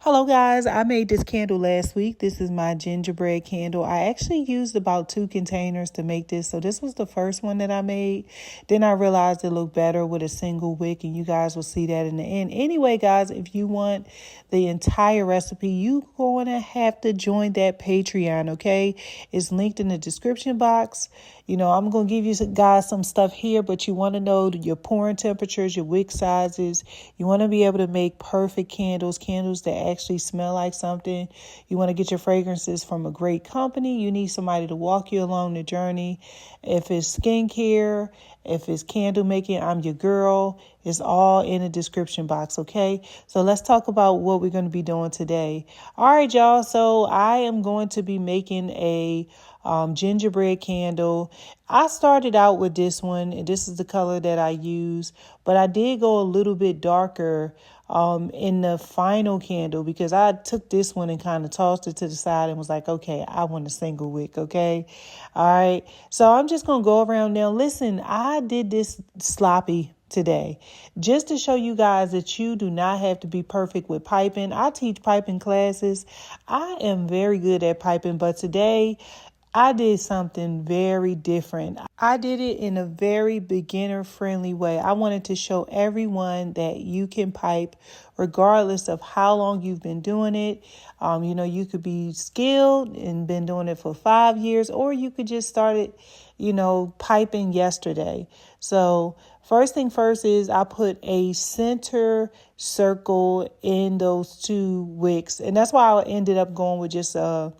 Hello guys, I made this candle last week. This is my gingerbread candle. I actually used about 2 containers to make this. So this was the first one that I made. Then I realized it looked better with a single wick, and you guys will see that in the end. Anyway, guys, if you want the entire recipe, you're going to have to join that Patreon, okay? It's linked in the description box. You know, I'm going to give you guys some stuff here, but you want to know your pouring temperatures, your wick sizes. You want to be able to make perfect candles that actually smell like something. You want to get your fragrances from a great company. You need somebody to walk you along the journey. If it's skincare, if it's candle making, I'm your girl. It's all in the description box, okay? So let's talk about what we're going to be doing today. All right, y'all. So I am going to be making a gingerbread candle. I started out with this one, and this is the color that I use, but I did go a little bit darker in the final candle because I took this one and kind of tossed it to the side and was like, okay, I want a single wick, okay? All right, so I'm just going to go around now. Listen, I did this sloppy today just to show you guys that you do not have to be perfect with piping. I teach piping classes. I am very good at piping, but today I did something very different. I did it in a very beginner-friendly way. I wanted to show everyone that you can pipe regardless of how long you've been doing it. You could be skilled and been doing it for 5 years, or you could just start it, piping yesterday. So first thing first is I put a center circle in those 2 wicks. And that's why I ended up going with just a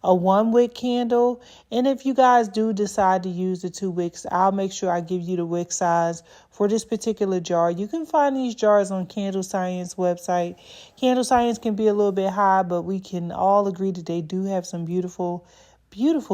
1 wick candle. And if you guys do decide to use the 2 wicks, I'll make sure I give you the wick size for this particular jar. You can find these jars on Candle Science website. Candle Science can be a little bit high, but we can all agree that they do have some beautiful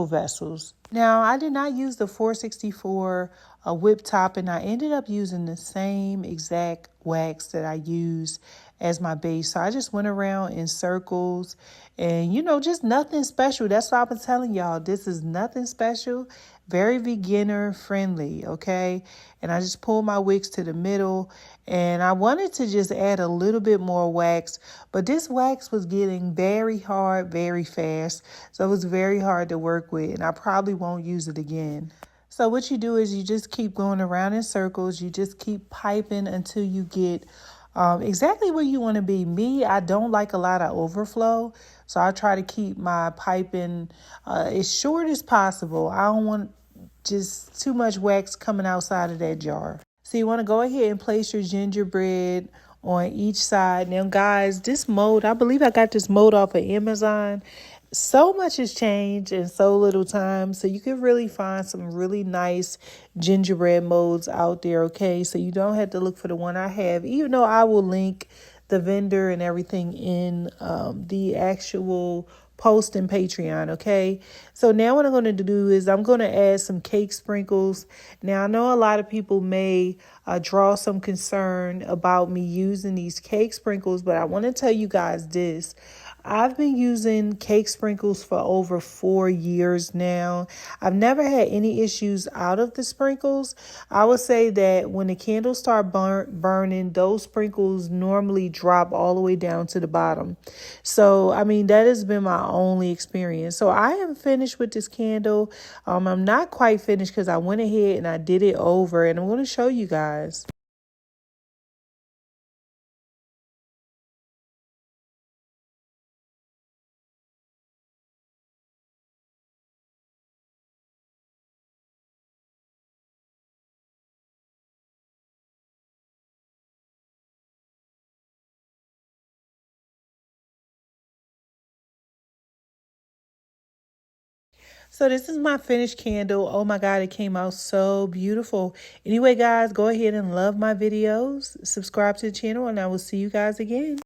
vessels. Now, I did not use the 464 whip top, and I ended up using the same exact wax that I used as my base. So I just went around in circles and, just nothing special. That's what I've been telling y'all. This is nothing special, very beginner friendly, okay? And I just pulled my wicks to the middle, and I wanted to just add a little bit more wax, but this wax was getting very hard, very fast. So it was very hard to work with, and I probably won't use it again. So what you do is you just keep going around in circles. You just keep piping until you get exactly where you want to be. Me, I don't like a lot of overflow. So I try to keep my piping as short as possible. I don't want just too much wax coming outside of that jar. So you want to go ahead and place your gingerbread on each side. Now, guys, this mold, I believe I got this mold off of Amazon. So much has changed in so little time. So you can really find some really nice gingerbread molds out there, okay? So you don't have to look for the one I have, even though I will link the vendor and everything in the actual post and Patreon, okay? So now what I'm going to do is I'm going to add some cake sprinkles. Now, I know a lot of people may draw some concern about me using these cake sprinkles, but I want to tell you guys this. I've been using cake sprinkles for over 4 years now. I've never had any issues out of the sprinkles. I would say that when the candles start burning, those sprinkles normally drop all the way down to the bottom. So, that has been my only experience. So I am finished with this candle. I'm not quite finished because I went ahead and I did it over, and I'm going to show you guys. So this is my finished candle. Oh my God, it came out so beautiful. Anyway, guys, go ahead and love my videos. Subscribe to the channel, and I will see you guys again.